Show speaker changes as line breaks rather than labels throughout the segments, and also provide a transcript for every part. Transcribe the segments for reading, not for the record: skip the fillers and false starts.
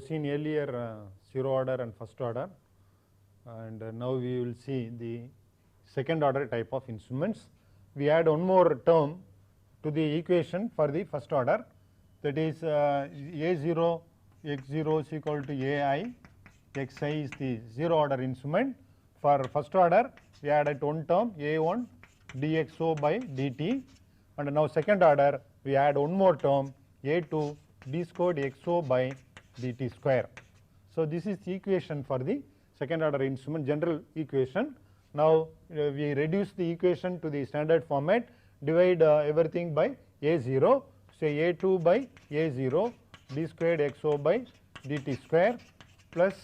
have seen earlier zero order and first order, and now we will see the second order type of instruments. We add one more term to the equation for the first order, that is A0 x0 is equal to AI, xi is the zero order instrument. For first order we added one term A1 dxo by dt, and now second order we add one more term A2 d squared xo by dt square. So, this is the equation for the second order instrument, general equation. Now, we reduce the equation to the standard format, divide everything by A0, say A2 by A0 d squared xo by dt square plus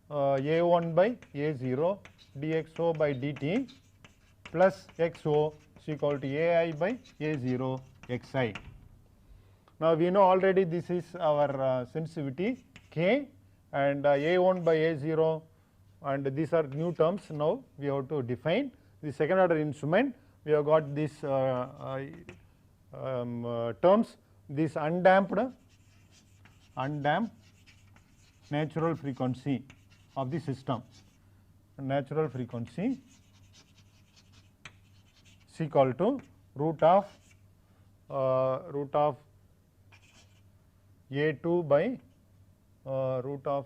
A1 by A0 dxo by dt plus xo is equal to AI by A0 xi. Now, we know already this is our sensitivity K, and A1 by A0, and these are new terms. Now, we have to define the second order instrument. We have got these terms, this undamped natural frequency of the system, natural frequency is equal to root of A2 by root of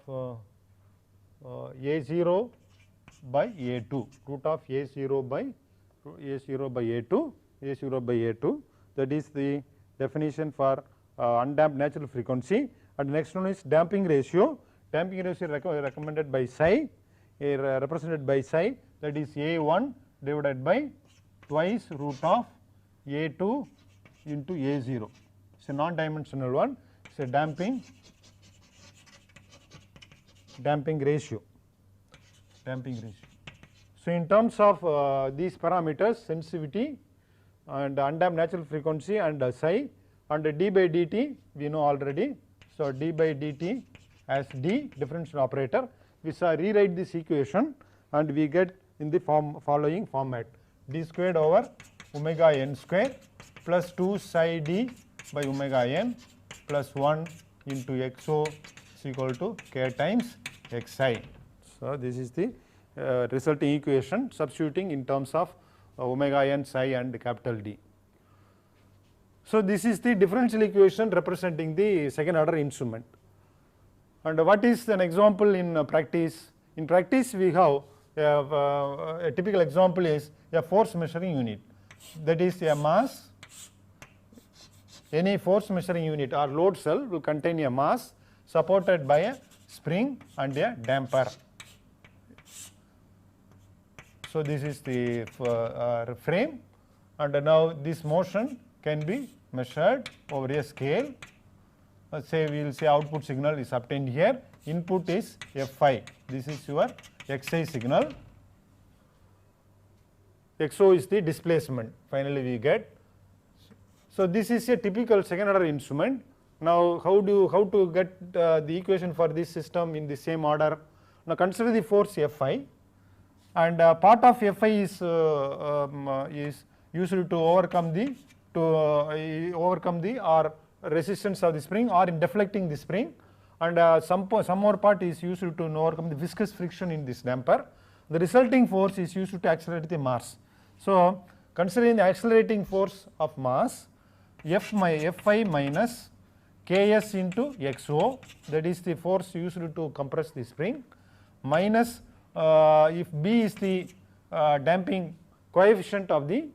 A0 by A2, root of A0 by A2, A0 by A2, that is the definition for undamped natural frequency. And next one is damping ratio. Damping ratio recommended by psi, represented by psi, that is A1 divided by twice root of A2 into A0. It is a non-dimensional one, it is a damping ratio. So, in terms of these parameters, sensitivity and undamped natural frequency and psi, and d by dt we know already. So, d by dt as d differential operator, we shall rewrite this equation and we get in the following format: d squared over omega n square plus 2 psi d by omega n plus 1 into xo is equal to k times xi. So, this is the resulting equation, substituting in terms of omega n psi and capital D. So, this is the differential equation representing the second order instrument. And what is an example in practice? In practice we have a typical example is a force measuring unit, that is a mass. Any force measuring unit or load cell will contain a mass supported by a spring and a damper. So, this is the frame, and now this motion can be measured over a scale. Say we will say output signal is obtained here, input is Fi, this is your xi signal, xo is the displacement finally we get. So, this is a typical second order instrument. Now, how to get the equation for this system in the same order? Now, consider the force Fi, and part of Fi is used to overcome the or resistance of the spring or in deflecting the spring, and some more part is used to overcome the viscous friction in this damper. The resulting force is used to accelerate the mass. So, considering the accelerating force of mass, Fi minus Ks into xo, that is the force used to compress the spring, minus if B is the damping coefficient of the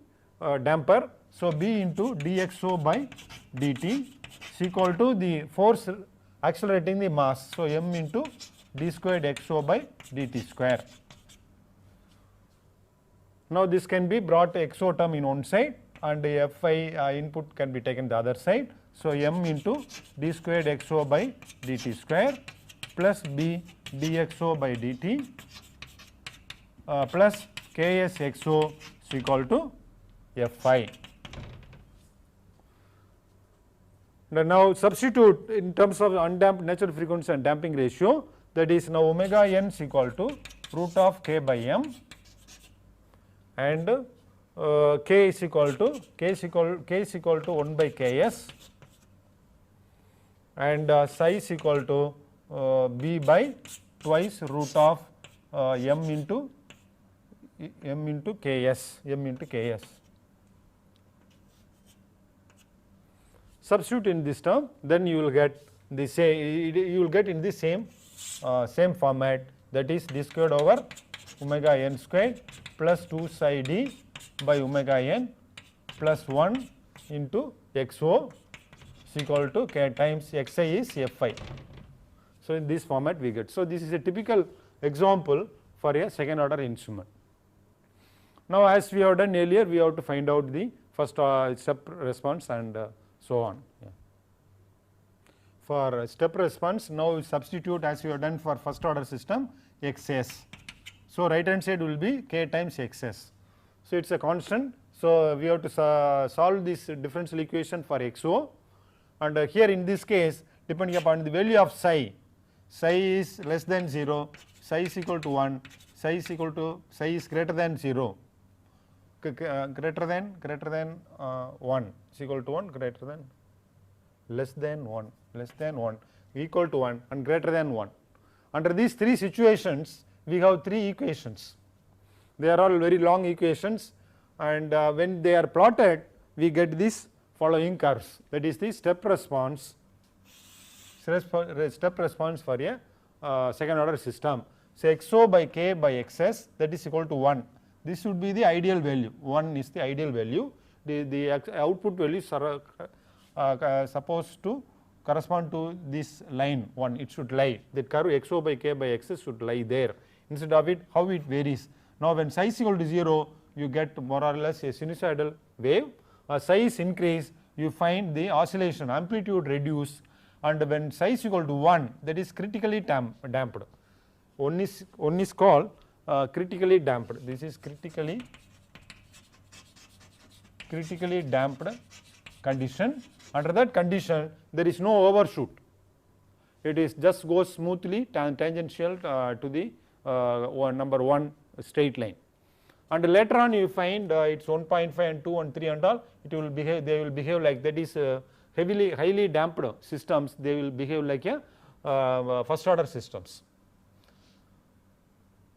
damper, so B into dxo by dt is equal to the force accelerating the mass. So, m into d squared xo by dt square. Now, this can be brought xo term in one side and Fi input can be taken the other side. So, m into d squared xo by dt square plus b dxo by dt plus ks xo is equal to Fi. Now, substitute in terms of undamped natural frequency and damping ratio, that is now omega n is equal to root of k by m, and k is equal to 1 by ks, and psi is equal to B by twice root of m into Ks, Substitute in this term, then you will get the same, you will get in the same format, that is d squared over omega n squared plus 2 psi d by omega n plus 1 into xo is equal to k times xi is fi. So, in this format we get. So, this is a typical example for a second order instrument. Now, as we have done earlier, we have to find out the first step response and so on. Yeah. For step response, now we substitute as we have done for first order system xs. So, right hand side will be k times xs. So, it is a constant. So, we have to solve this differential equation for xo, and here in this case, depending upon the value of psi is less than 0, psi is equal to 1, psi is greater than 0, greater than 1 is equal to 1, greater than less than 1, equal to 1 and greater than 1. Under these three situations, we have three equations. They are all very long equations, and when they are plotted, we get this following curves, that is the step response for a second order system. So, xo by k by xs, that is equal to 1. This should be the ideal value, 1 is the ideal value. The output value is supposed to correspond to this line 1, it should lie, that curve xo by k by xs should lie there. Instead of it, how it varies. Now, when psi is equal to 0, you get more or less a sinusoidal wave. Psi is increased, you find the oscillation amplitude reduce, and when psi is equal to 1, that is critically damped. One is called critically damped. This is critically damped condition. Under that condition, there is no overshoot. It is just goes smoothly tangential to the number 1 straight line. And later on you find it's 1.5 and 2 and 3 and all, it will behave, they will behave like, that is highly damped systems, they will behave like a first order systems.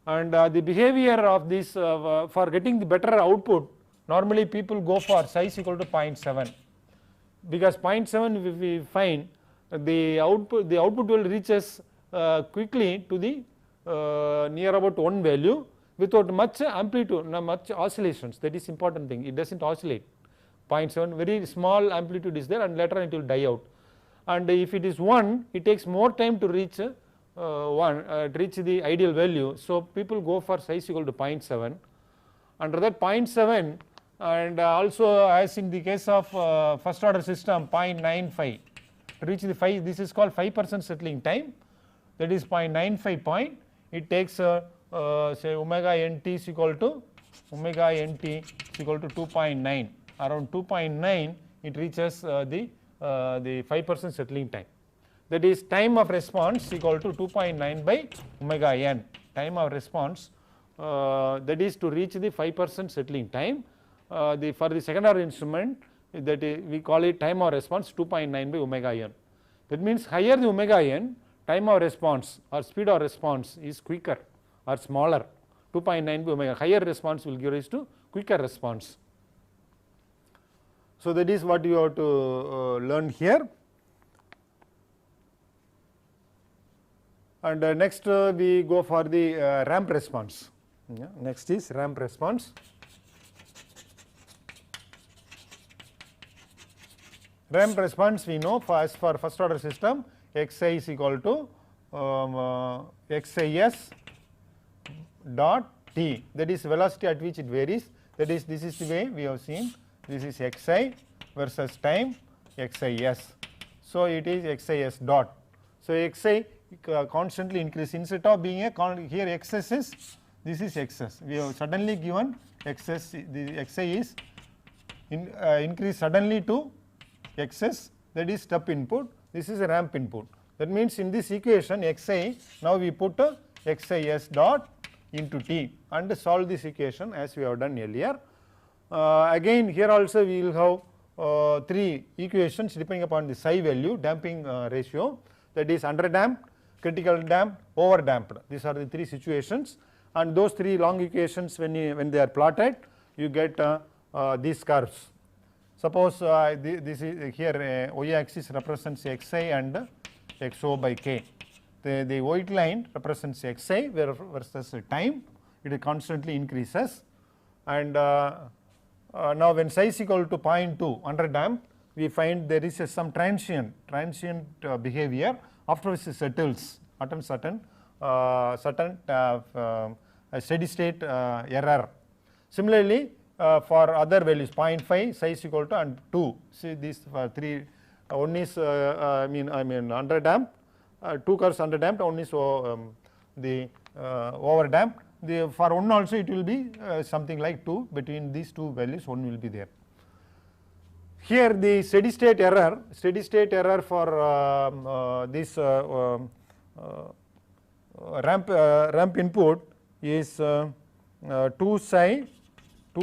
And the behavior of this for getting the better output, normally people go for psi is equal to 0.7, because 0.7 we find the output will reaches quickly to the near about 1 value without much amplitude, much oscillations. That is important thing, it does not oscillate. 0.7 very small amplitude is there, and later on it will die out. And if it is 1, it takes more time to reach reach the ideal value. So, people go for psi is equal to 0.7. Under that 0.7, and also as in the case of first order system 0.95 to reach the 5, this is called 5% settling time, that is 0.95 point. It takes say omega nt is equal to 2.9, around 2.9 it reaches the 5% settling time. That is time of response equal to 2.9 by omega n, time of response that is to reach the 5% settling time. For the second order instrument, that we call it time of response 2.9 by omega n. That means higher the omega n, time of response or speed of response is quicker or smaller, 2.9 by omega, higher response will give rise to quicker response. So, that is what you have to learn here. And next we go for the ramp response. Yeah, next is ramp response. Ramp response we know for first order system, xi is equal to xis dot t, that is velocity at which it varies, that is this is the way we have seen, this is xi versus time xis. So, it is xis dot. So, xi constantly increase, instead of being a here xs is, this is xs, we have suddenly given xs, the xi is increase suddenly to xs, that is step input, this is a ramp input. That means in this equation xi, now we put xis dot into t and solve this equation as we have done earlier. Again here also we will have three equations depending upon the psi value, damping ratio, that is under damped, critical damped, over damped. These are the three situations, and those three long equations when they are plotted, you get these curves. Suppose this is here y axis represents xi and xo by k. The white line represents xi versus time, it constantly increases, and now when psi is equal to 0.2 under damped, we find there is some transient behavior after which it settles at a certain steady state error. Similarly, for other values 0.5, psi is equal to and 2. See these three, one is I mean under damped, two curves under damped, one is the over damped. For one also it will be something like 2. Between these two values, one will be there. Here the steady state error for this ramp input is 2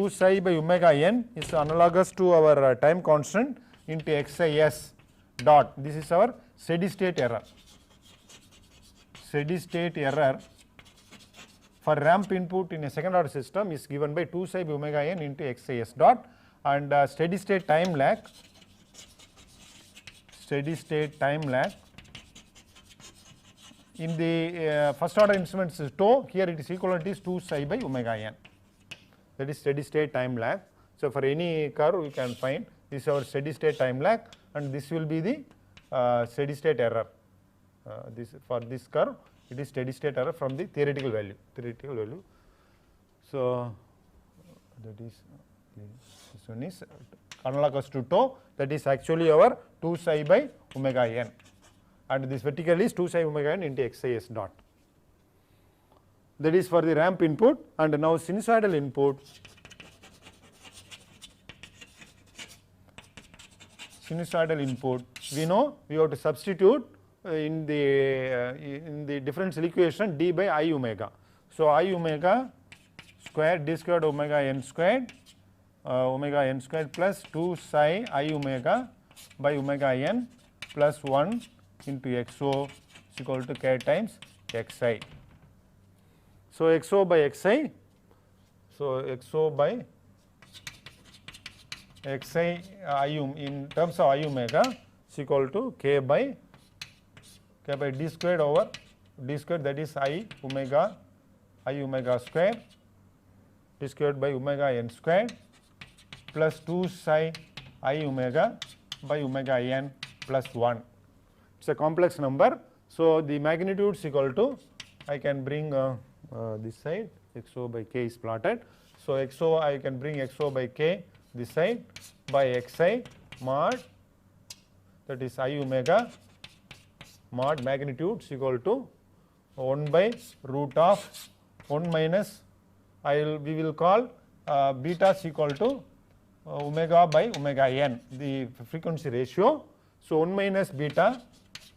psi by omega n is analogous to our time constant into xis dot. This is our steady state error. Steady state error for ramp input in a second order system is given by 2 psi by omega n into xis dot, and steady state time lag in the first order instruments is tau. Here it is equivalent is 2 psi by omega n. That is steady state time lag. So for any curve we can find this is our steady state time lag, and this will be the steady state error. This for this curve it is steady state error from the theoretical value. So that is this one is analogous to tau, that is actually our 2 psi by omega n, and this vertical is 2 psi omega n into xis dot. That is for the ramp input. And now sinusoidal input, we know we have to substitute in the differential equation d by I omega. So I omega squared d squared omega n squared plus 2 psi I omega by omega n plus 1 into xo is equal to k times xi. So xo by xi, in terms of I omega is equal to k by d squared over d squared, that is I omega square d squared by omega n squared plus 2 psi I omega by omega n plus 1. It is a complex number. So the magnitude is equal to, I can bring this side, xo by k is plotted. So xo, I can bring xo by k this side by xi mod, that is I omega mod magnitude is equal to 1 by root of 1 minus, we will call beta is equal to omega by omega n, the frequency ratio. So 1 minus beta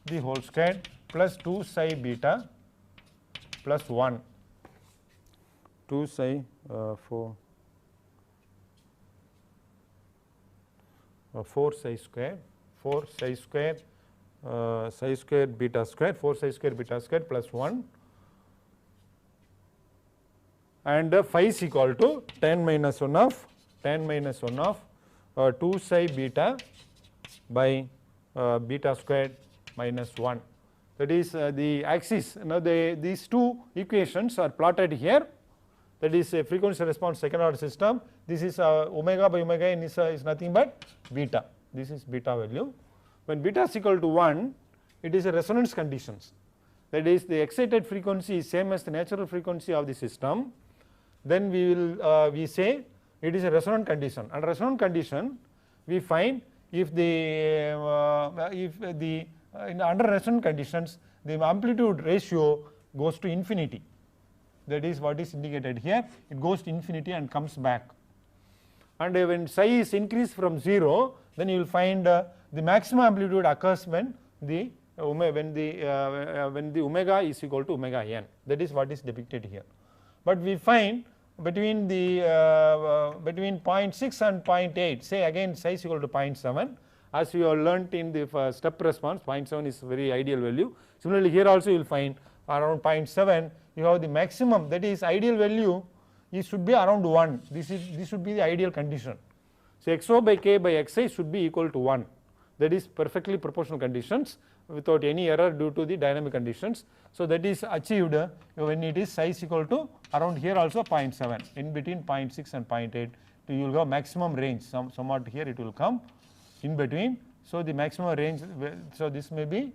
the whole square plus 2 psi beta plus 1, 2 psi 4 psi square psi square beta square, 4 psi square beta square plus 1, and phi is equal to 10 minus 1 of 2 psi beta by beta squared minus 1. That is the axis. Now these two equations are plotted here. That is a frequency response second order system. This is omega by omega n is nothing but beta. This is beta value. When beta is equal to 1, it is a resonance conditions. That is, the excited frequency is same as the natural frequency of the system. Then we say it is a resonant condition. Under resonant condition, we find if under resonant conditions the amplitude ratio goes to infinity. That is what is indicated here. It goes to infinity and comes back. And when psi is increased from 0, then you will find the maximum amplitude occurs when the omega is equal to omega n. That is what is depicted here. But we find between the between 0.6 and 0.8, say again psi is equal to 0.7,
as we have learnt in the step response, 0.7 is very ideal value. Similarly, here also you will find around 0.7 you have the maximum, that is ideal value it should be around 1. This should be the ideal condition. So xo by k by xi should be equal to 1, that is perfectly proportional conditions without any error due to the dynamic conditions. So that is achieved when it is size equal to around here also 0.7, in between 0.6 and 0.8 you will have maximum range, somewhat here it will come in between. So the maximum range, so this may be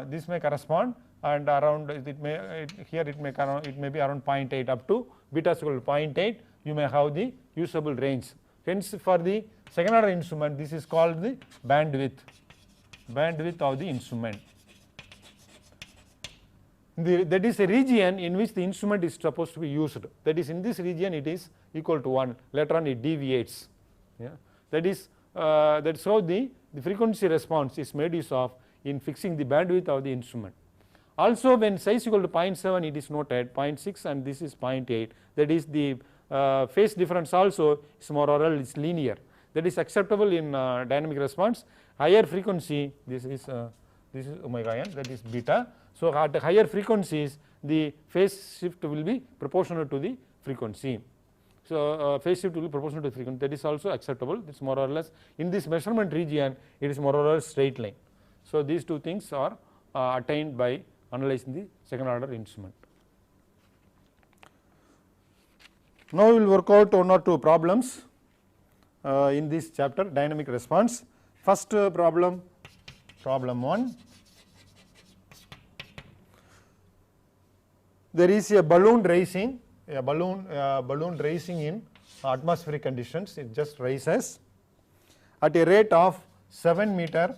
this may correspond, and around it may be around 0.8 up to beta is equal to 0.8 you may have the usable range. Hence for the second order instrument this is called the bandwidth of the instrument. That is a region in which the instrument is supposed to be used, that is in this region it is equal to 1, later on it deviates. Yeah. That is how the frequency response is made use of in fixing the bandwidth of the instrument. Also when size equal to 0.7 it is noted 0.6 and this is 0.8, that is the phase difference also is more or less linear, that is acceptable in dynamic response. Higher frequency, this is omega n, that is beta. So at higher frequencies the phase shift will be proportional to the frequency. So phase shift will be proportional to the frequency, that is also acceptable. It is more or less in this measurement region it is more or less straight line. So these two things are attained by analyzing the second order instrument. Now we will work out one or two problems in this chapter, dynamic response. First problem 1. There is a balloon rising, in atmospheric conditions, it just rises at a rate of 7 meter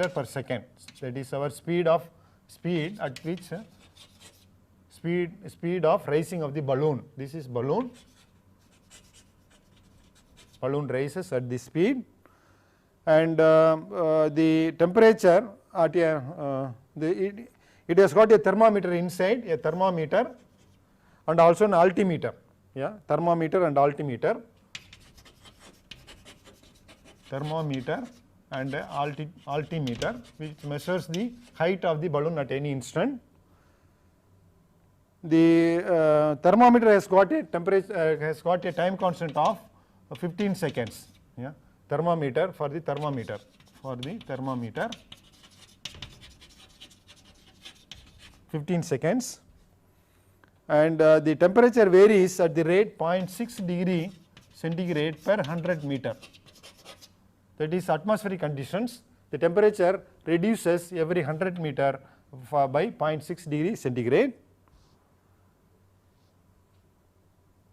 per second. That is our speed at which speed of rising of the balloon. This is balloon rises at this speed, and the temperature at it has got a thermometer inside, and also an altimeter, thermometer and altimeter, altimeter which measures the height of the balloon at any instant. The thermometer has got a time constant of 15 seconds. Thermometer for the thermometer 15 seconds, and the temperature varies at the rate 0.6 degree centigrade per 100 meter. That is atmospheric conditions. The temperature reduces every 100 meter by 0.6 degree centigrade,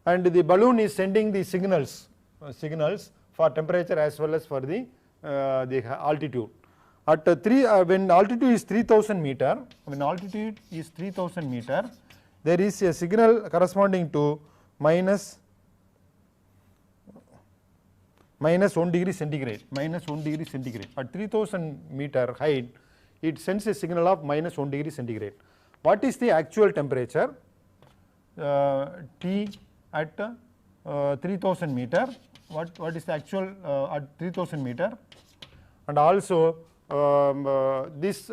and the balloon is sending the signals for temperature as well as for the altitude. At when altitude is 3000 meter, there is a signal corresponding to minus 1 degree centigrade, At 3000 meter height, it sends a signal of minus 1 degree centigrade. What is the actual temperature T at 3000 meter? What is the actual at 3000 meter? And also this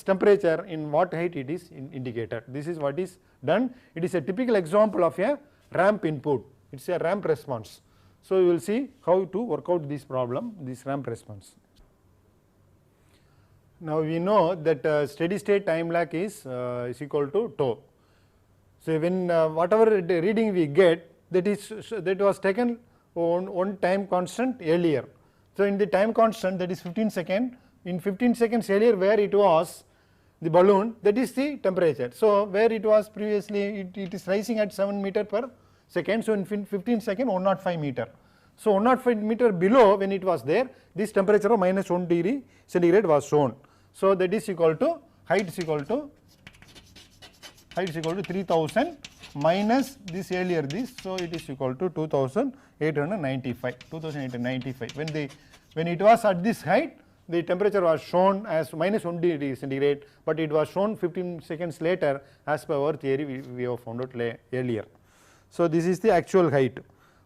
temperature in what height it is indicated. This is what is done. It is a typical example of a ramp input. It is a ramp response. So we will see how to work out this problem, this ramp response. Now we know that steady state time lag is equal to tau. So when whatever reading we get, that was taken on one time constant earlier. So in the time constant, that is 15 seconds. In 15 seconds earlier where it was the balloon, that is the temperature. So where it was previously, it is rising at 7 meter per second. So in 15 seconds 105 meter. So 105 meter below when it was there, this temperature of minus 1 degree centigrade was shown. So that is equal to height is equal to 3000 minus this earlier this, so it is equal to 2895. When it was at this height, the temperature was shown as minus 1 degree centigrade, but it was shown 15 seconds later as per our theory we have found out earlier. So this is the actual height.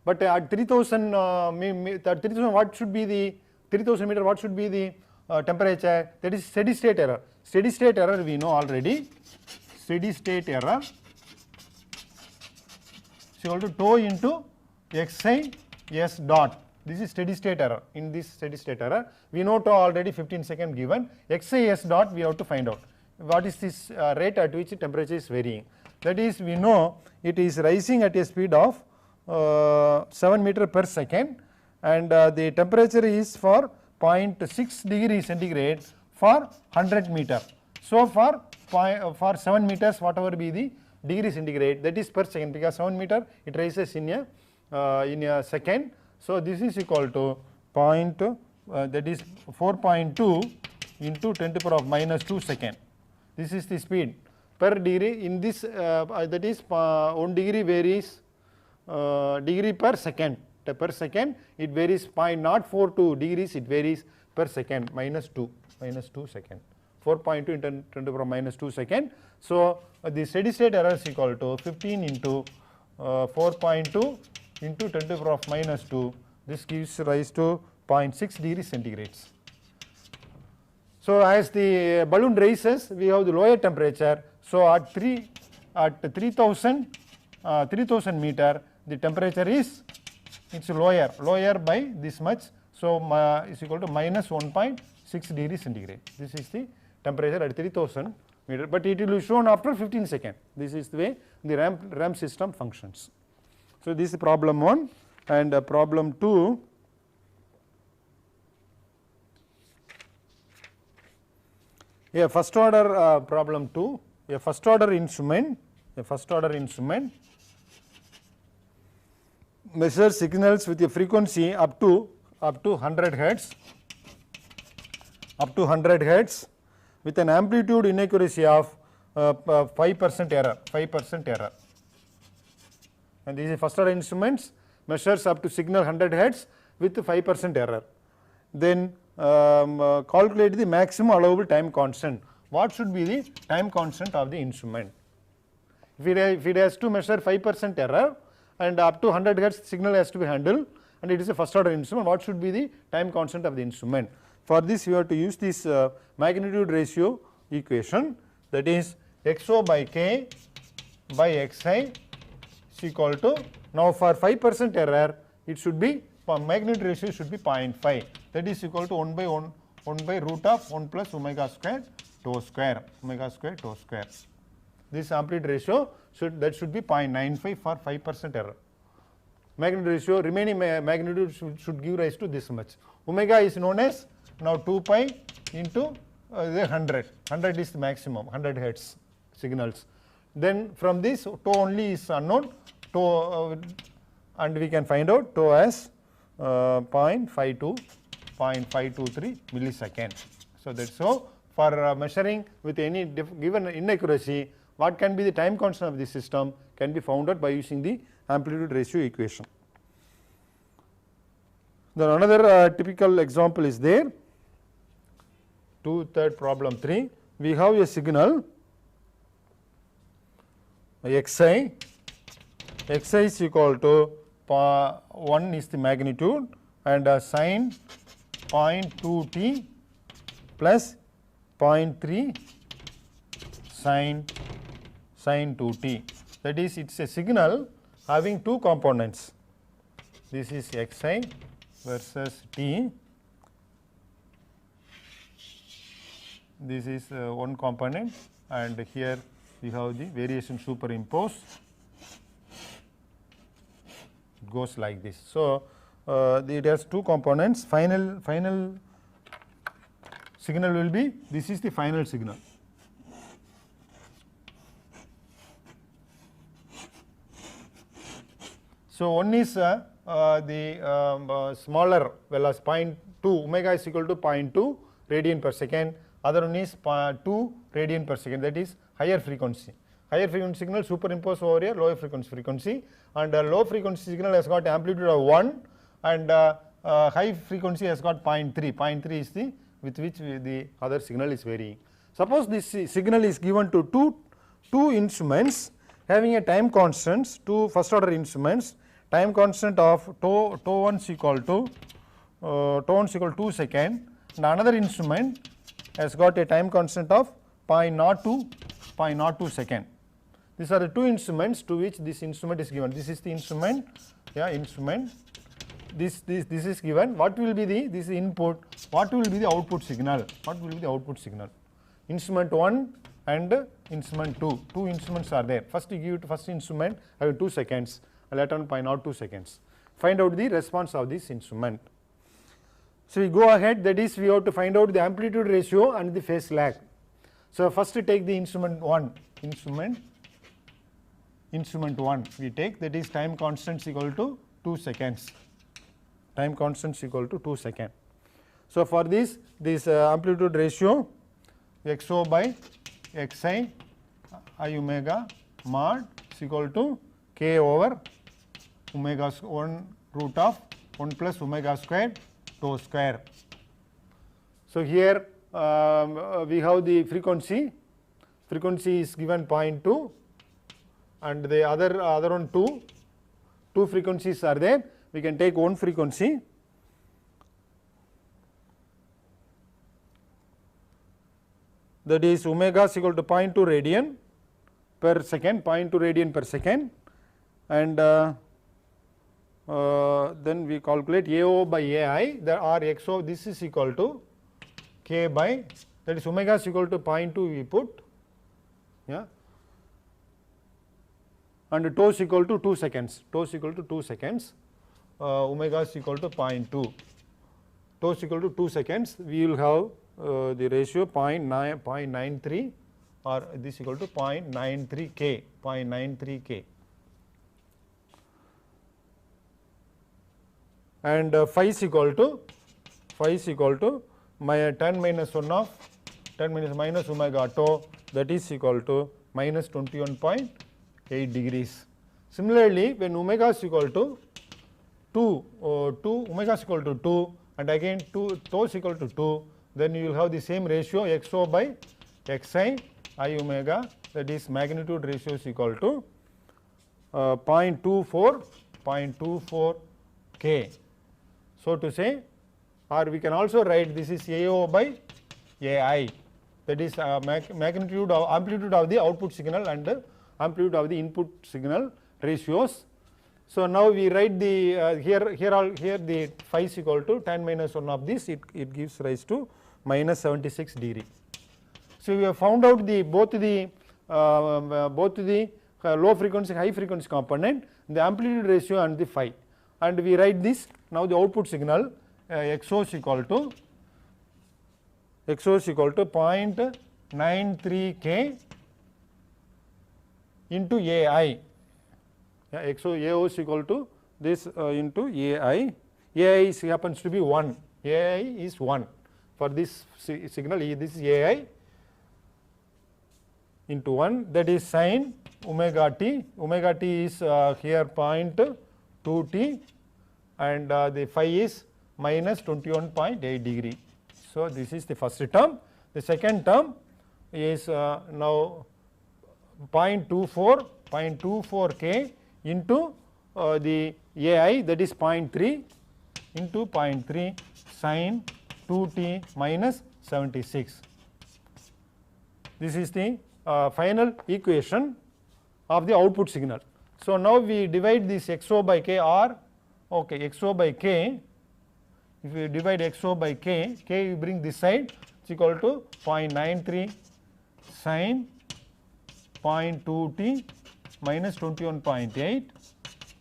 But at 3000 what should be the
3000 meter, what should be the temperature? That is steady state error. Steady state error we know already. Steady state error is equal to tau into xi s dot. This is steady state error. In this steady state error, we know tau already 15 seconds given. Xi s dot we have to find out. What is this rate at which temperature is varying? That is, we know it is rising at a speed of 7 meter per second, and the temperature is for 0.6 degree centigrade for 100 meter. So for 7 meters, whatever be the degree centigrade, that is per second, because 7 meter it rises in a second. So this is equal to that is 4.2 into 10 to the power of minus 2 second. This is the speed per degree. In this that is 1 degree varies degree per second. Per second it varies 0.042 degrees, it varies per second, minus 2 second. 4.2 into 10 to the power minus 2 second. So the steady state error is equal to 15 into 4.2 into 10 to the power of minus 2. This gives rise to 0.6 degrees centigrades. So as the balloon rises, we have the lower temperature. So at 3000 meter, the temperature is lower by this much. So is equal to minus 1.6 degrees centigrade. This is the temperature at 3000 meter, but it will be shown after 15 seconds. This is the way the ramp system functions. So this is problem 1, and problem 2. A first order problem 2. A first order instrument measures signals with a frequency up to 100 hertz, with an amplitude inaccuracy of 5% error. And these are first order instruments, measures up to signal 100 hertz with 5% error. Then calculate the maximum allowable time constant. What should be the time constant of the instrument? If it has to measure 5% error and up to 100 hertz signal has to be handled, and it is a first order instrument, what should be the time constant of the instrument? For this you have to use this magnitude ratio equation, that is xo by k by xi is equal to, now for 5% error it should be, magnitude ratio should be 0.5, that is equal to 1 by root of 1 plus omega square tau square. This amplitude ratio should be 0.95 for 5% error. Magnitude ratio, remaining magnitude should give rise to this much. Omega is known as now 2 pi into 100. 100 is the maximum, 100 hertz signals. Then from this tau only is unknown, and we can find out tau as 0.523 millisecond. So that's so for measuring with any given inaccuracy, what can be the time constant of the system can be found out by using the amplitude ratio equation. Then another typical example is there. Problem 3. We have a signal xi is equal to 1 is the magnitude, and sine 0.2t plus 0.3 sine 2t. That is, it is a signal having two components. This is xi versus t. This is one component, and here we have the variation superimposed. It goes like this. So it has two components. Final signal will be, this is the final signal. So one is the smaller velocity 0.2, omega is equal to 0.2 radian per second. Other one is 2 radian per second, that is higher frequency. Higher frequency signal superimposed over here lower frequency, and low frequency signal has got amplitude of 1, and high frequency has got 0.3. 0.3 is the with which the other signal is varying. Suppose this signal is given to two instruments having a time constant, two first order instruments, time constant of tau 1 is equal to tones equal to 2 second, and another instrument has got a time constant of 0.02 second. These are the two instruments to which this instrument is given. This is the instrument, instrument. This is given. What will be the this input? What will be the output signal? What will be the output signal? Instrument 1 and instrument 2. Two instruments are there. First you give it first instrument having 2 seconds, later on 0.02 seconds. Find out the response of this instrument. So we go ahead, that is we have to find out the amplitude ratio and the phase lag. So first take the instrument 1, instrument 1 we take, that is time constant equal to 2 seconds, time constant equal to 2 seconds. So for this amplitude ratio xo by xi I omega mod is equal to k over omega 1 root of 1 plus omega squared tau square. So here we have the frequency is given 0.2 and the other one 2 frequencies are there. We can take one frequency, that is omega is equal to 0.2 radian per second, 0.2 radian per second, and then we calculate AO by AI, there are XO, this is equal to K by, that is omega is equal to 0.2 we put, and tau is equal to 2 seconds, omega is equal to 0.2, tau is equal to 2 seconds, we will have the ratio 0.93 or this equal to 0.93 K, and phi is equal to my 10 minus 1 of 10 minus omega tau, that is equal to minus 21.8 degrees. Similarly, when omega is equal to 2 omega is equal to 2 and again tau is equal to 2, then you will have the same ratio xo by xi I omega, that is magnitude ratio is equal to 0.24 K. So to say, or we can also write this is AO by AI, that is magnitude of amplitude of the output signal and amplitude of the input signal ratios. So now we write the here the phi is equal to 10 minus 1 of this, it gives rise to minus 76 degree. So we have found out both the low frequency high frequency component, the amplitude ratio and the phi, and we write this. Now the output signal xo is equal to 0.93 K into AI. AO is equal to this into AI. AI happens to be 1. AI is 1 for this signal. This is AI into 1, that is sin omega t. Omega t is here 0.2 t, and the phi is minus 21.8 degree. So this is the first term. The second term is now 0.24 K into the AI, that is 0.3 into 0.3 sin 2t minus 76. This is the final equation of the output signal. So now we divide this xo by k, or xo by k, if we divide xo by k, you bring this side, it's equal to 0.93 sin 0.2 t minus 21.8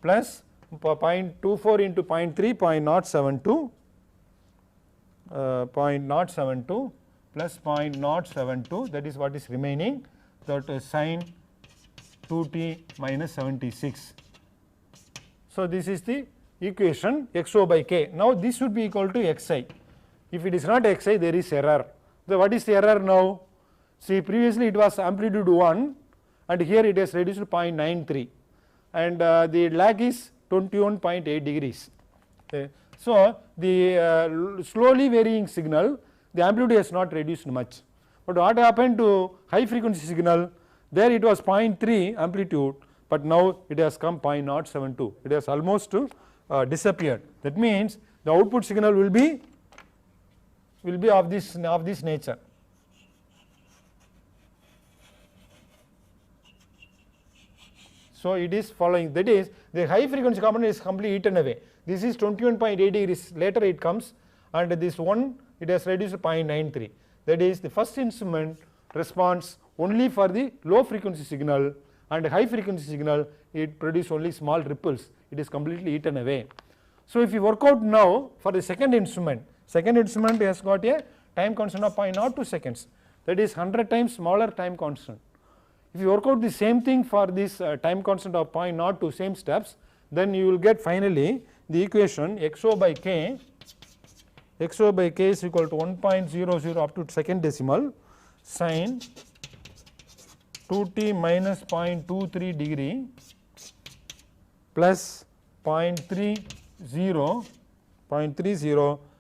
plus 0.24 into 0.3, 0.072 plus 0.072, that is what is remaining, that is sin 2t minus 76. So this is the equation xo by k. Now this should be equal to xi. If it is not xi, there is error. So what is the error now? See, previously it was amplitude 1 and here it is reduced to 0.93 and the lag is 21.8 degrees. So the slowly varying signal, the amplitude has not reduced much. But what happened to high frequency signal? There it was 0.3 amplitude, but now it has come 0.072. It has almost disappeared. That means
the output signal will be of this nature. So it is following, that is the high frequency component is completely eaten away. This is 21.8 degrees, later it comes, and this one it has reduced to 0.93. That is the first instrument responds only for the low frequency signal, and high frequency signal it produces only small ripples, it is completely eaten away. So if you work out now for the second instrument has got a time constant of 0.02 seconds, that is 100 times smaller time constant. If you work out the same thing for this time constant of 0.02, same steps, then you will get finally the equation xo by k is equal to 1.00 up to second decimal sin 2t minus 0.23 degree plus 0.30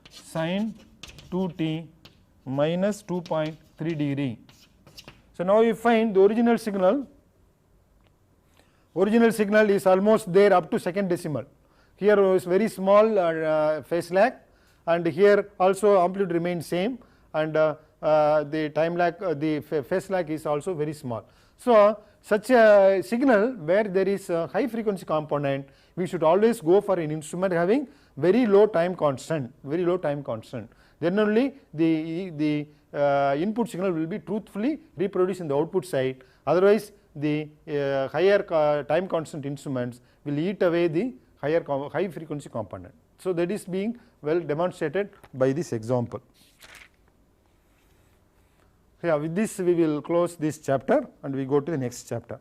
sin 2t minus 2.3 degree. So now you find the original signal is almost there up to second decimal. Here is very small phase lag, and here also amplitude remains same, and the time lag, the phase lag is also very small. So such a signal where there is a high frequency component, we should always go for an instrument having very low time constant, then only the input signal will be truthfully reproduced in the output side, otherwise the higher time constant instruments will eat away the high frequency component. So that is being well demonstrated by this example. Yeah, with this we will close this chapter and we go to the next chapter.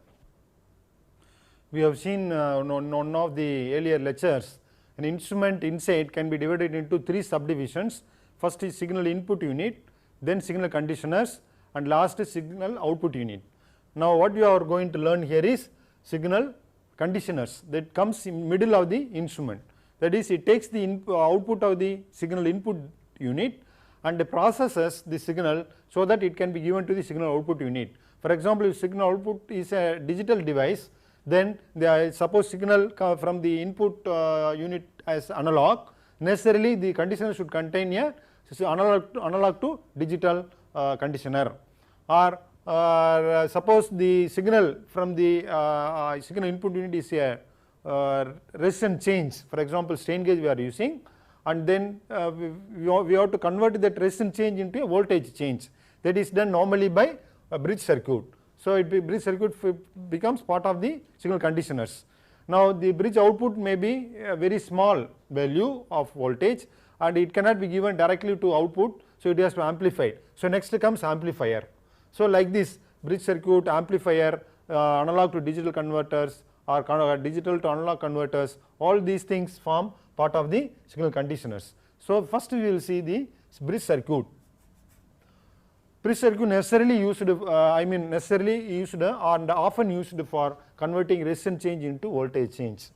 We have seen one of the earlier lectures, an instrument inside can be divided into three subdivisions. First is signal input unit, then signal conditioners, and last is signal output unit. Now what you are going to learn here is signal conditioners, that comes in middle of the instrument, that is it takes the output of the signal input unit and processes the signal so that it can be given to the signal output unit. For example, if signal output is a digital device, then suppose signal from the input unit as analog, necessarily the conditioner should contain a analog to digital conditioner, or suppose the signal from the signal input unit is a resistance change, for example strain gauge we are using, and then we have to convert that resistance change into a voltage change. That is done normally by a bridge circuit. So bridge circuit becomes part of the signal conditioners. Now the bridge output may be a very small value of voltage, and it cannot be given directly to output, so it has to amplify. So next comes amplifier. So like this, bridge circuit, amplifier, analog to digital converters, or digital to analog converters, all these things form part of the signal conditioners. So first we will see the bridge circuit. Bridge circuit necessarily used and often used for converting resistance change into voltage change.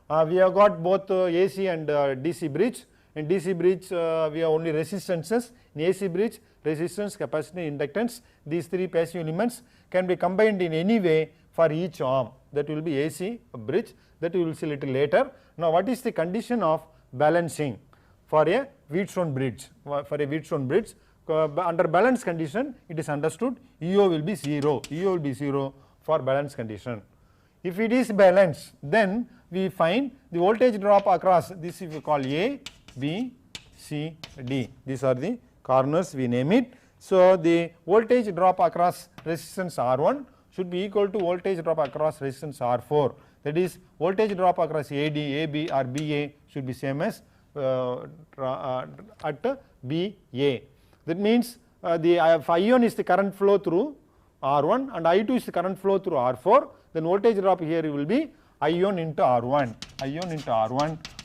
We have got both AC and DC bridge. In DC bridge we have only resistances. In AC bridge, resistance, capacity, inductance, these three passive elements can be combined in any way for each arm. That will be AC bridge, that we will see little later. Now what is the condition of balancing for a Wheatstone bridge? Under balance condition, it is understood EO will be 0, for balance condition. If it is balanced, then we find the voltage drop across, this if we call A, B, C, D, these are the corners, we name it. So the voltage drop across resistance R1 should be equal to voltage drop across resistance R4, that is voltage drop across AD, AB or BA should be same as at BA. That means if I1 is the current flow through R1 and I2 is the current flow through R4, then voltage drop here will be I1 into R1,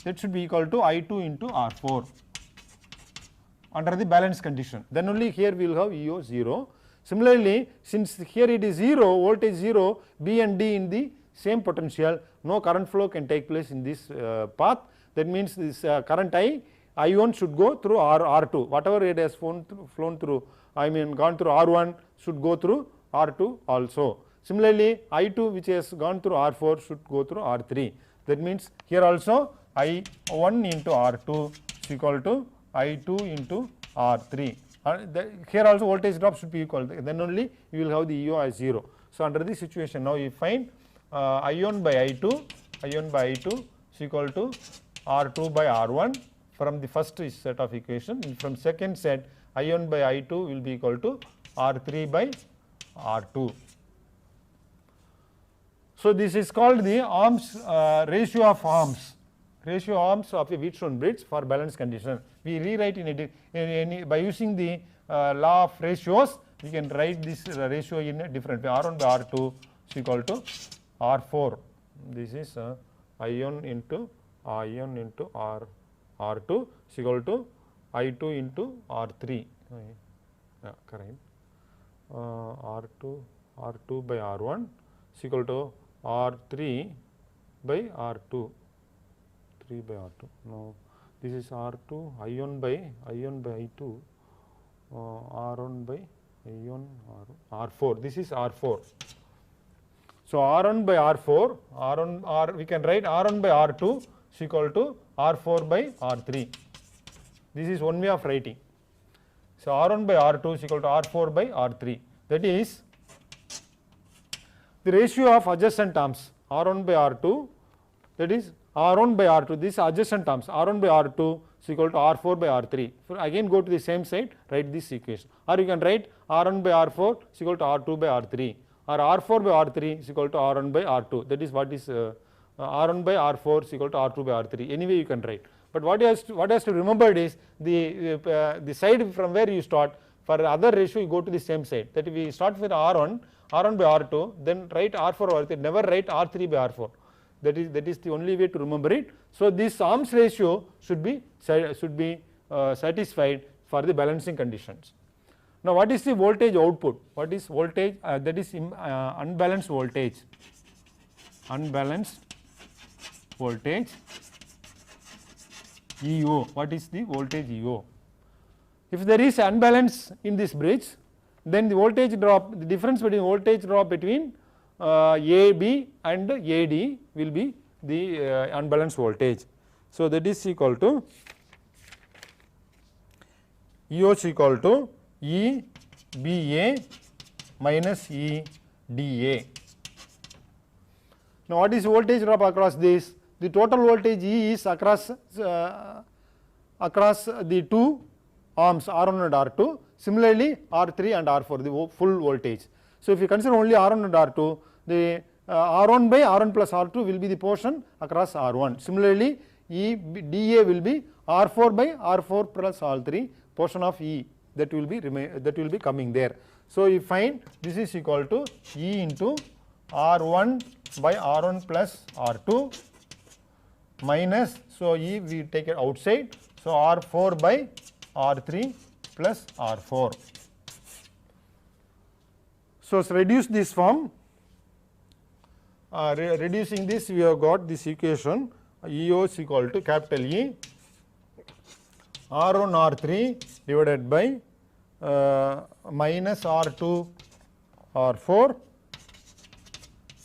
that should be equal to I2 into R4 under the balance condition. Then only here we will have EO 0. Similarly, since here it is 0, voltage 0, B and D in the same potential, no current flow can take place in this path. That means this current I1 should go through R2, whatever it has gone through R1 should go through R2 also. Similarly, I2 which has gone through R4 should go through R3. That means here also I1 into R2 is equal to I2 into R3. Here also voltage drop should be equal, then only you will have the EO as 0. So, under this situation now you find I1 by I2 is equal to R2 by R1 from the first set of equation, and from second set I1 by I2 will be equal to R3 by R2. So, this is called the arms ratio of arms of a Wheatstone bridge for balance condition. We rewrite by using the law of ratios, we can write this ratio in a different way. R1 by R2 is equal to R4. This is I1 into R2 is equal to I2 into R3. Yeah, correct. R2 by R1 is equal to R3 by R2. 3 by R2. Now, this is R2, I1 by I2, R1 by I1, R4. This is R4. So, R1 by R4, we can write R1 by R2 is equal to R4 by R3. This is one way of writing. So, R1 by R2 is equal to R4 by R3. That is the ratio of adjacent terms R1 by R2, that is R1 by R2, these adjacent terms R1 by R2 is equal to R4 by R3. So, again go to the same side, write this equation, or you can write R1 by R4 is equal to R2 by R3, or R4 by R3 is equal to R1 by R2. That is what is R1 by R4 is equal to R2 by R3. Anyway you can write, but what has to remember is the side from where you start. For the other ratio you go to the same side, that if we start with R1 by R2, then write R4 by R3, never write R3 by R4. That is the only way to remember it. So, this arms ratio should be satisfied for the balancing conditions. Now, what is the voltage output? What is voltage? That is unbalanced voltage. Unbalanced voltage EO. What is the voltage EO? If there is unbalance in this bridge, then the voltage drop, the difference between voltage drop between AB and AD will be the unbalanced voltage. So, that is equal to EO is equal to EBA minus EDA. Now, what is voltage drop across this? The total voltage E is across the two arms R1 and R2, similarly R3 and R4 the full voltage. So, if you consider only R1 and R2, the R1 by R1 plus R2 will be the portion across R1. Similarly, EDA will be R4 by R4 plus R3 portion of E that will be coming there. So, you find this is equal to E into R1 by R1 plus R2 minus, so E we take it outside, so R4 by R3 plus R4. So, reduce this form, reducing this we have got this equation EO is equal to capital E R1 R3 divided by minus R2 R4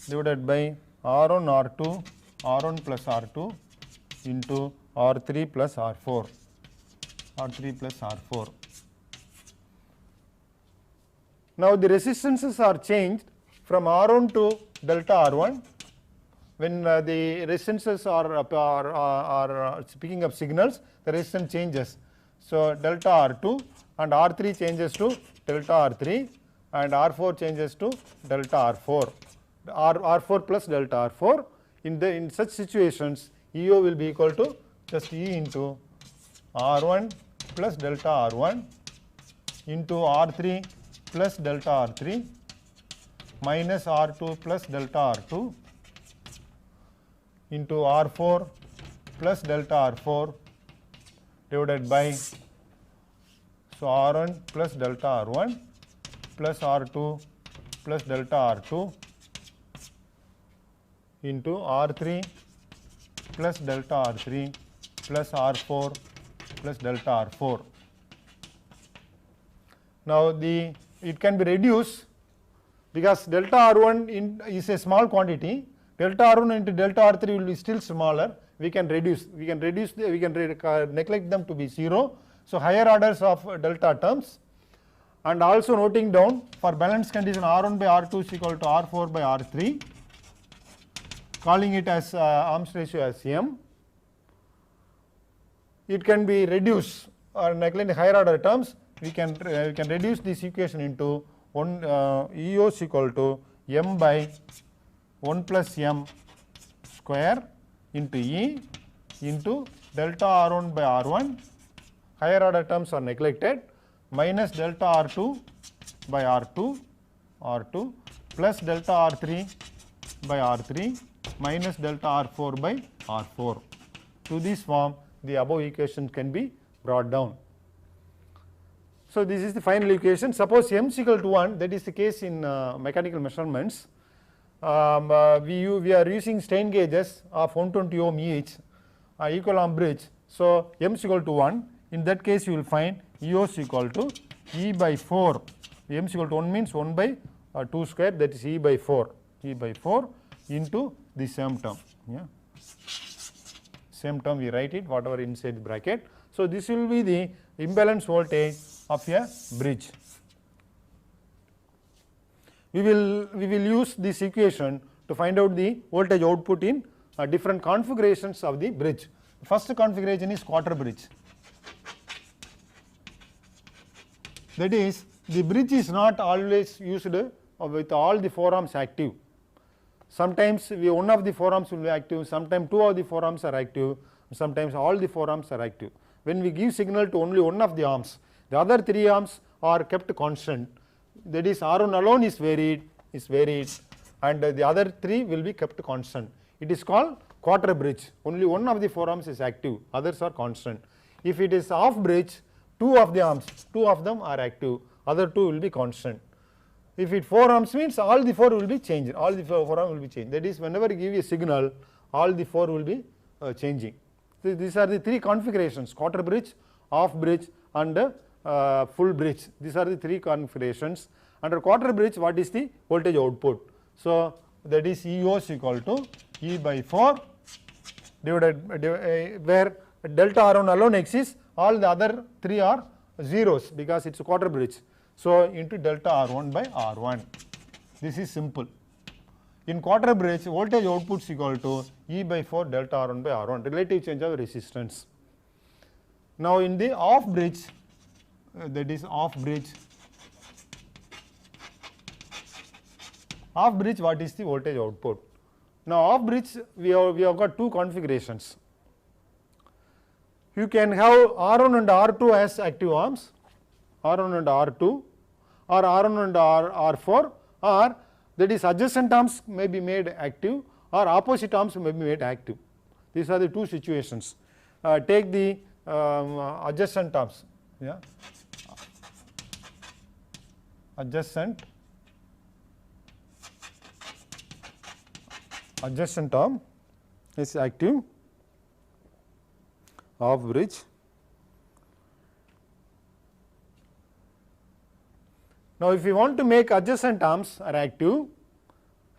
divided by R1 R2 R1 plus R2 into R3 plus R4, R3 plus R4. Now, the resistances are changed from R1 to delta R1. When the resistances are picking up signals, the resistance changes. So, delta R2 and R3 changes to delta R3 and R4 changes to delta R4, R4 plus delta R4. In such situations, EO will be equal to just E into R1 plus delta R1 into R3 plus delta R3 minus R2 plus delta R2 into R4 plus delta R4 divided by, so R1 plus delta R1 plus R2 plus delta R2 into R3 plus delta R3 plus R4 plus delta R4. Now, it can be reduced because delta R1 is a small quantity, delta R1 into delta R3 will be still smaller,
we can neglect them to be 0. So, higher orders of delta terms, and also noting down for balance condition R1 by R2 is equal to R4 by R3, calling it as arms ratio as M. It can be reduced or neglecting higher order terms, we can reduce this equation into EOS equal to M by 1 plus M square into E into delta R1 by R1, higher order terms are neglected, minus delta R2 by R2 plus delta R3 by R3 minus delta R4 by R4. To this form, the above equation can be brought down. So, this is the final equation. Suppose M is equal to 1, that is the case in mechanical measurements. We are using strain gauges of 120 ohm each, equal arm bridge. So, M is equal to 1. In that case, you will find EOS equal to E by 4. M is equal to 1 means 1 by 2 square, that is E by 4. E by 4 into the same term. Yeah. Same term we write it whatever inside the bracket. So, this will be the imbalance voltage of a bridge. We will use this equation to find out the voltage output in different configurations of the bridge. First configuration is quarter bridge. That is, the bridge is not always used with all the 4 arms active. Sometimes one of the 4 arms will be active, sometimes 2 of the 4 arms are active, sometimes all the 4 arms are active. When we give signal to only one of the arms, the other 3 arms are kept constant. That is, R1 alone is varied, and the other 3 will be kept constant. It is called quarter bridge. Only one of the 4 arms is active, others are constant. If it is half bridge, 2 of the arms, 2 of them are active, other 2 will be constant. If it 4 arms means all the 4 will be changed, all the 4 arms will be changed. That is, whenever you give a signal, all the 4 will be changing. So, these are the 3 configurations: quarter bridge, half bridge, and full bridge. These are the 3 configurations. Under quarter bridge, what is the voltage output? So, that is EOS equal to E by 4 divided where delta R1 alone exists, all the other 3 are zeros because it is a quarter bridge. So, into delta R1 by R1. This is simple. In quarter bridge, voltage output is equal to E by 4 delta R1 by R1, relative change of resistance. Now, in the off bridge, that is off bridge, what is the voltage output? Now, off bridge, we have got 2 configurations. You can have R1 and R2 as active arms, R1 and R2, or R1 and R4, or that is adjacent arms may be made active, or opposite arms may be made active. These are the 2 situations. Take the adjacent arms. Yeah. Adjacent arm is active, off bridge. Now, if you want to make adjacent arms are active,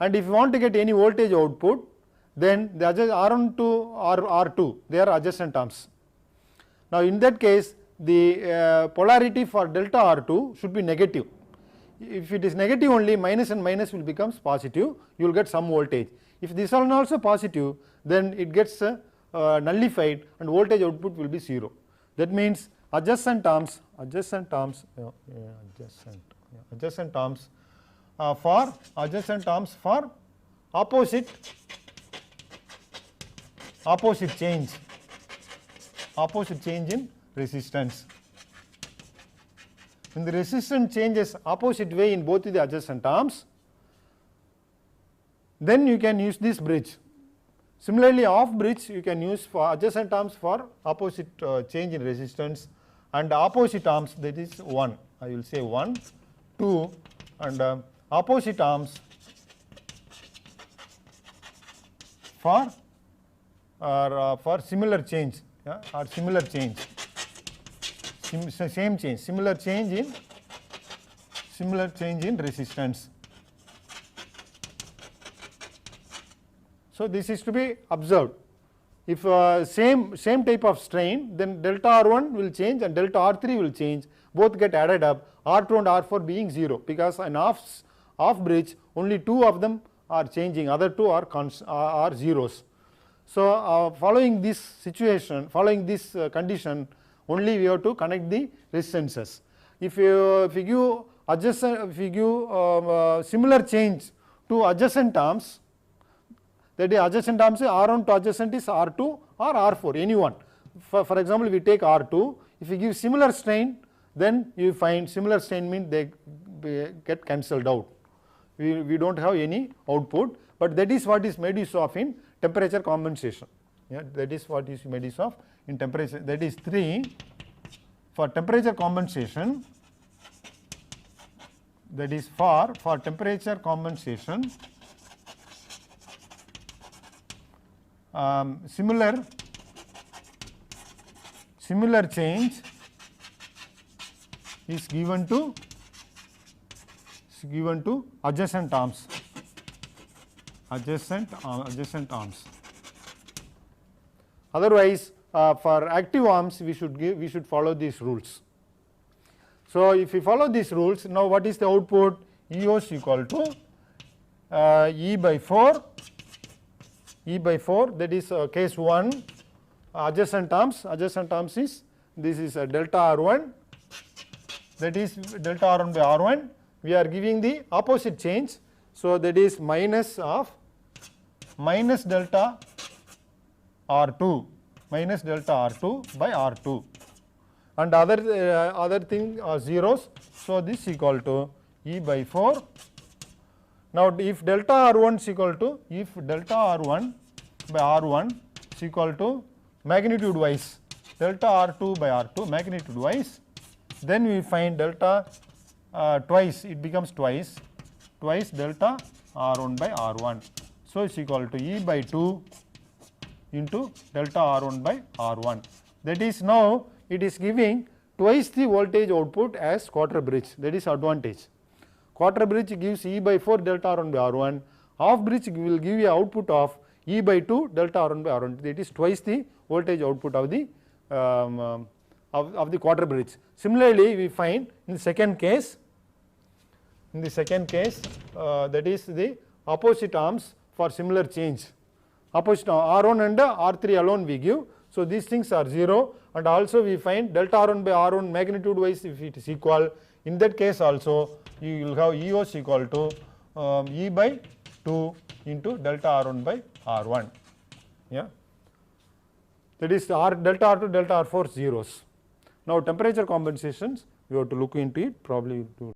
and if you want to get any voltage output, then the R1 to R2, they are adjacent arms. Now, in that case, the polarity for delta R2 should be negative. If it is negative only, minus and minus will become positive, you will get some voltage. If this one also positive, then it gets nullified and voltage output will be 0. That means adjacent arms for opposite change in resistance. When the resistance changes opposite way in both the adjacent arms, then you can use this bridge. Similarly, off bridge you can use for adjacent arms for opposite change in resistance, and opposite arms, that is 1. I will say 1, 2, and opposite arms for similar change, yeah, or similar change, same change, similar change in resistance. So, this is to be observed. if same type of strain, then delta R1 will change and delta R3 will change, both get added up, R2 and R4 being 0, because an off bridge only 2 of them are changing, other 2 are zeros. So following this situation, following this condition, only we have to connect the resistances. If you give adjacent, if you give similar change to adjacent arms, that is adjacent arms, R1 to adjacent is R2 or R4, any one. For example, we take R2, if you give similar strain, then you find similar strain means they get cancelled out. We do not have any output, but that is what is made use of in temperature compensation. Yeah, that is what is made use of in temperature. That is 3 for temperature compensation. That is for temperature compensation. Similar change is given to adjacent arms. Adjacent arms. Otherwise, for active arms, we should follow these rules. So if we follow these rules, now what is the output? EOS equal to E by 4. That is case 1. Adjacent arms is, this is delta R1, that is delta R1 by R1. We are giving the opposite change, so that is minus delta R2 by R2, and other thing are zeros. So this equal to E by 4. Now if delta R1 is equal to, if delta R1 by R1 is equal to magnitude wise delta R2 by R2 magnitude wise, then we find delta twice, it becomes twice delta R1 by R1. So it's equal to E by 2 into delta R1 by R1. That is, now it is giving twice the voltage output as quarter bridge, that is advantage. Quarter bridge gives E by 4 delta R1 by R1, half bridge will give you output of E by 2 delta R1 by R1, that is twice the voltage output of the quarter bridge. Similarly, we find in the second case, that is the opposite arms for similar change. Opposite R1 and R3 alone we give. So these things are 0, and also we find delta R1 by R1 magnitude wise if it is equal. In that case also you will have EOS equal to E by 2 into delta R1 by R1. Yeah, that is delta R2 delta R4 zeros. Now temperature compensations we have to look into it, probably to